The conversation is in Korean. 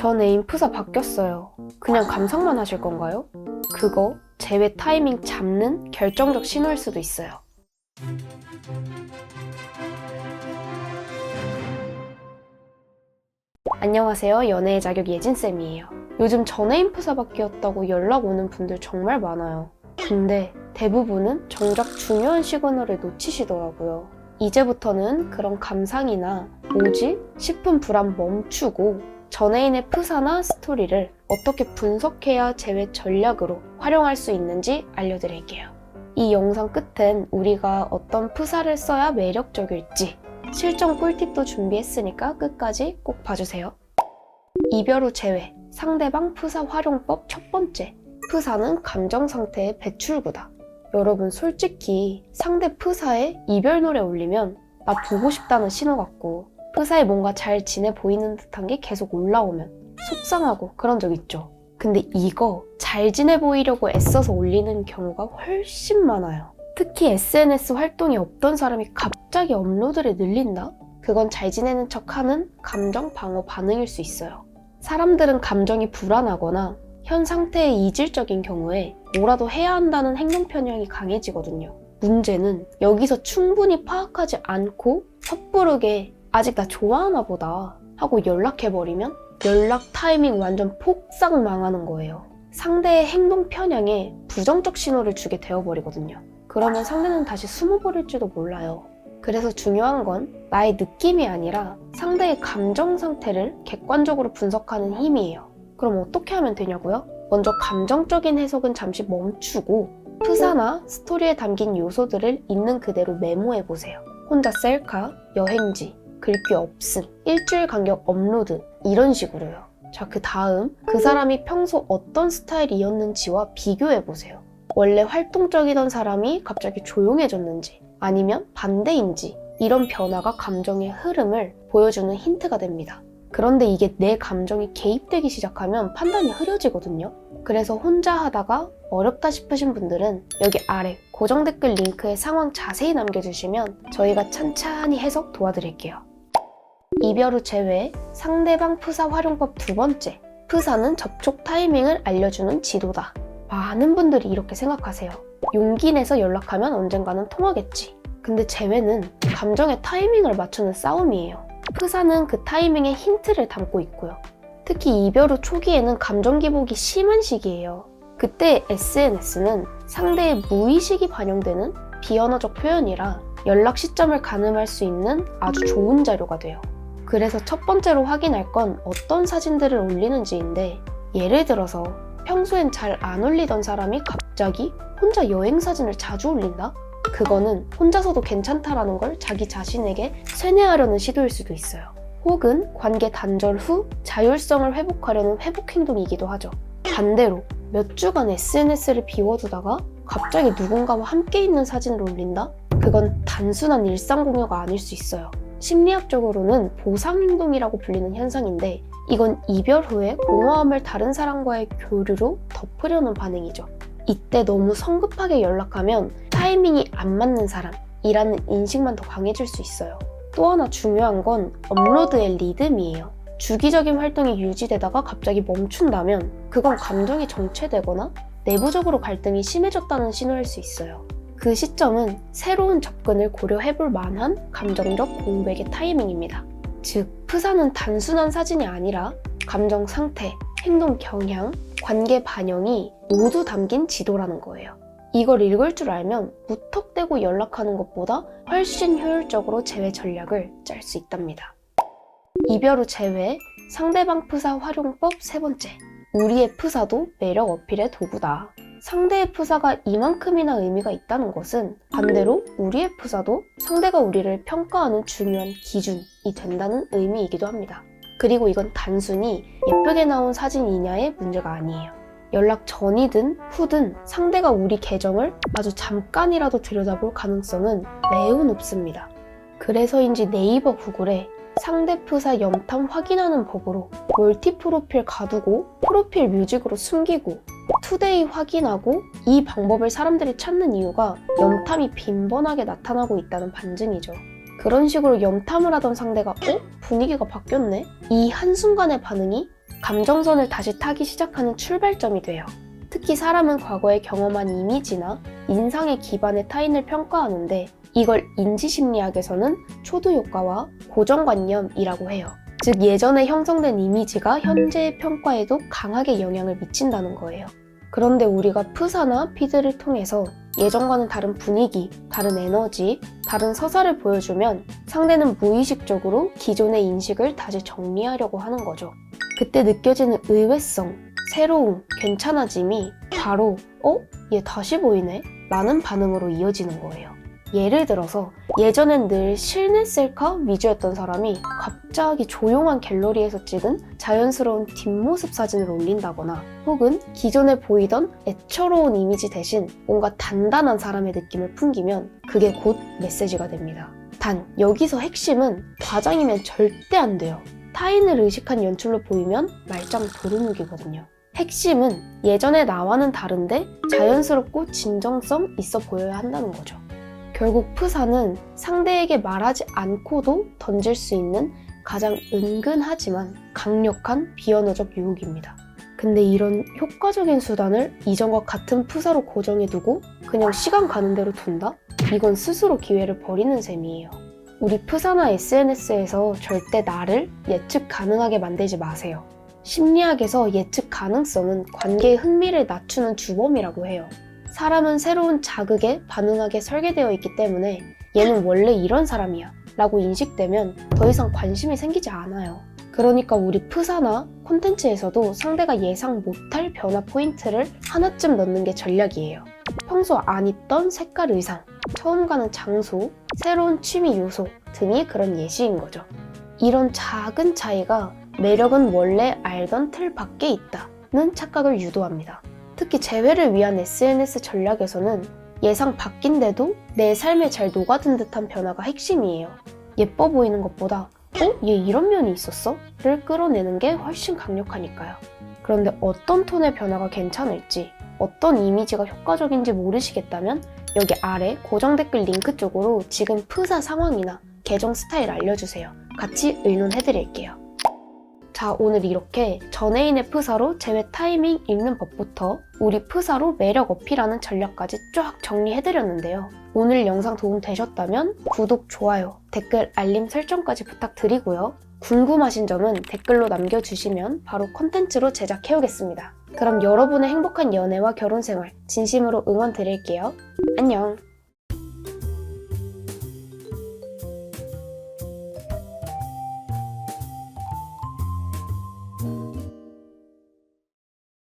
전 애인 프사 바뀌었어요. 그냥 감상만 하실 건가요? 그거 재회 타이밍 잡는 결정적 신호일 수도 있어요. 안녕하세요. 연애의 자격 예진쌤이에요. 요즘 전애인 프사 바뀌었다고 연락 오는 분들 정말 많아요. 근데 대부분은 정작 중요한 시그널을 놓치시더라고요. 이제부터는 그런 감상이나 뭐지? 싶은 불안 멈추고 전애인의 프사나 스토리를 어떻게 분석해야 재회 전략으로 활용할 수 있는지 알려드릴게요. 이 영상 끝엔 우리가 어떤 프사를 써야 매력적일지 실전 꿀팁도 준비했으니까 끝까지 꼭 봐주세요. 이별 후 재회, 상대방 프사 활용법 첫 번째, 프사는 감정 상태의 배출구다. 여러분 솔직히 상대 프사에 이별 노래 올리면 나 보고 싶다는 신호 같고 프사에 뭔가 잘 지내 보이는 듯한 게 계속 올라오면 속상하고 그런 적 있죠. 근데 이거 잘 지내 보이려고 애써서 올리는 경우가 훨씬 많아요. 특히 SNS 활동이 없던 사람이 갑자기 업로드를 늘린다? 그건 잘 지내는 척하는 감정 방어 반응일 수 있어요. 사람들은 감정이 불안하거나 현 상태에 이질적인 경우에 뭐라도 해야 한다는 행동 편향이 강해지거든요. 문제는 여기서 충분히 파악하지 않고 섣부르게 아직 나 좋아하나 보다 하고 연락해버리면 연락 타이밍 완전 폭삭 망하는 거예요. 상대의 행동 편향에 부정적 신호를 주게 되어버리거든요. 그러면 상대는 다시 숨어버릴지도 몰라요. 그래서 중요한 건 나의 느낌이 아니라 상대의 감정 상태를 객관적으로 분석하는 힘이에요. 그럼 어떻게 하면 되냐고요? 먼저 감정적인 해석은 잠시 멈추고 프사나 스토리에 담긴 요소들을 있는 그대로 메모해보세요. 혼자 셀카, 여행지, 글귀 없음, 일주일 간격 업로드 이런 식으로요. 자, 그 다음 그 사람이 평소 어떤 스타일이었는지와 비교해보세요. 원래 활동적이던 사람이 갑자기 조용해졌는지 아니면 반대인지 이런 변화가 감정의 흐름을 보여주는 힌트가 됩니다. 그런데 이게 내 감정이 개입되기 시작하면 판단이 흐려지거든요. 그래서 혼자 하다가 어렵다 싶으신 분들은 여기 아래 고정 댓글 링크에 상황 자세히 남겨주시면 저희가 찬찬히 해석 도와드릴게요. 이별 후 재회, 상대방 프사 활용법 두 번째, 프사는 접촉 타이밍을 알려주는 지도다. 많은 분들이 이렇게 생각하세요. 용기 내서 연락하면 언젠가는 통하겠지. 근데 재회는 감정의 타이밍을 맞추는 싸움이에요. 프사는 그 타이밍에 힌트를 담고 있고요. 특히 이별 후 초기에는 감정 기복이 심한 시기예요. 그때 SNS는 상대의 무의식이 반영되는 비언어적 표현이라 연락 시점을 가늠할 수 있는 아주 좋은 자료가 돼요. 그래서 첫 번째로 확인할 건 어떤 사진들을 올리는지인데, 예를 들어서 평소엔 잘 안 올리던 사람이 갑자기 혼자 여행 사진을 자주 올린다? 그거는 혼자서도 괜찮다라는 걸 자기 자신에게 세뇌하려는 시도일 수도 있어요. 혹은 관계 단절 후 자율성을 회복하려는 회복 행동이기도 하죠. 반대로 몇 주간 SNS를 비워두다가 갑자기 누군가와 함께 있는 사진을 올린다? 그건 단순한 일상 공유가 아닐 수 있어요. 심리학적으로는 보상 행동이라고 불리는 현상인데, 이건 이별 후에 공허함을 다른 사람과의 교류로 덮으려는 반응이죠. 이때 너무 성급하게 연락하면 타이밍이 안 맞는 사람이라는 인식만 더 강해질 수 있어요. 또 하나 중요한 건 업로드의 리듬이에요. 주기적인 활동이 유지되다가 갑자기 멈춘다면 그건 감정이 정체되거나 내부적으로 갈등이 심해졌다는 신호일 수 있어요. 그 시점은 새로운 접근을 고려해볼 만한 감정적 공백의 타이밍입니다. 즉, 프사는 단순한 사진이 아니라 감정 상태, 행동 경향, 관계 반영이 모두 담긴 지도라는 거예요. 이걸 읽을 줄 알면 무턱대고 연락하는 것보다 훨씬 효율적으로 재회 전략을 짤 수 있답니다. 이별 후 재회, 상대방 프사 활용법 세 번째, 우리의 프사도 매력 어필의 도구다. 상대의 프사가 이만큼이나 의미가 있다는 것은 반대로 우리의 프사도 상대가 우리를 평가하는 중요한 기준이 된다는 의미이기도 합니다. 그리고 이건 단순히 예쁘게 나온 사진이냐의 문제가 아니에요. 연락 전이든 후든 상대가 우리 계정을 아주 잠깐이라도 들여다볼 가능성은 매우 높습니다. 그래서인지 네이버 구글에 상대 프사 염탐 확인하는 법으로 멀티 프로필 가두고 프로필 뮤직으로 숨기고 투데이 확인하고 이 방법을 사람들이 찾는 이유가 염탐이 빈번하게 나타나고 있다는 반증이죠. 그런 식으로 염탐을 하던 상대가 분위기가 바뀌었네? 이 한순간의 반응이 감정선을 다시 타기 시작하는 출발점이 돼요. 특히 사람은 과거에 경험한 이미지나 인상에 기반해 타인을 평가하는데 이걸 인지심리학에서는 초두효과와 고정관념이라고 해요. 즉 예전에 형성된 이미지가 현재의 평가에도 강하게 영향을 미친다는 거예요. 그런데 우리가 프사나 피드를 통해서 예전과는 다른 분위기, 다른 에너지, 다른 서사를 보여주면 상대는 무의식적으로 기존의 인식을 다시 정리하려고 하는 거죠. 그때 느껴지는 의외성, 새로움, 괜찮아짐이 바로 얘 다시 보이네? 라는 반응으로 이어지는 거예요. 예를 들어서 예전엔 늘 실내 셀카 위주였던 사람이 갑자기 조용한 갤러리에서 찍은 자연스러운 뒷모습 사진을 올린다거나 혹은 기존에 보이던 애처로운 이미지 대신 뭔가 단단한 사람의 느낌을 풍기면 그게 곧 메시지가 됩니다. 단 여기서 핵심은 과장이면 절대 안 돼요. 타인을 의식한 연출로 보이면 말짱 도루묵이거든요. 핵심은 예전의 나와는 다른데 자연스럽고 진정성 있어 보여야 한다는 거죠. 결국 프사는 상대에게 말하지 않고도 던질 수 있는 가장 은근하지만 강력한 비언어적 유혹입니다. 근데 이런 효과적인 수단을 이전과 같은 프사로 고정해두고 그냥 시간 가는 대로 둔다? 이건 스스로 기회를 버리는 셈이에요. 우리 프사나 SNS에서 절대 나를 예측 가능하게 만들지 마세요. 심리학에서 예측 가능성은 관계의 흥미를 낮추는 주범이라고 해요. 사람은 새로운 자극에 반응하게 설계되어 있기 때문에 얘는 원래 이런 사람이야 라고 인식되면 더 이상 관심이 생기지 않아요. 그러니까 우리 프사나 콘텐츠에서도 상대가 예상 못할 변화 포인트를 하나쯤 넣는 게 전략이에요. 평소 안 입던 색깔 의상, 처음 가는 장소, 새로운 취미 요소 등이 그런 예시인 거죠. 이런 작은 차이가 매력은 원래 알던 틀 밖에 있다는 착각을 유도합니다. 특히 재회를 위한 SNS 전략에서는 예상 밖인데도 내 삶에 잘 녹아든 듯한 변화가 핵심이에요. 예뻐 보이는 것보다 얘 이런 면이 있었어? 를 끌어내는 게 훨씬 강력하니까요. 그런데 어떤 톤의 변화가 괜찮을지, 어떤 이미지가 효과적인지 모르시겠다면 여기 아래 고정 댓글 링크 쪽으로 지금 프사 상황이나 계정 스타일 알려주세요. 같이 의논해드릴게요. 자, 오늘 이렇게 전애인의 프사로 재회 타이밍 읽는 법부터 우리 프사로 매력 어필하는 전략까지 쫙 정리해드렸는데요. 오늘 영상 도움 되셨다면 구독, 좋아요, 댓글, 알림 설정까지 부탁드리고요. 궁금하신 점은 댓글로 남겨주시면 바로 콘텐츠로 제작해오겠습니다. 그럼 여러분의 행복한 연애와 결혼 생활 진심으로 응원 드릴게요. 안녕!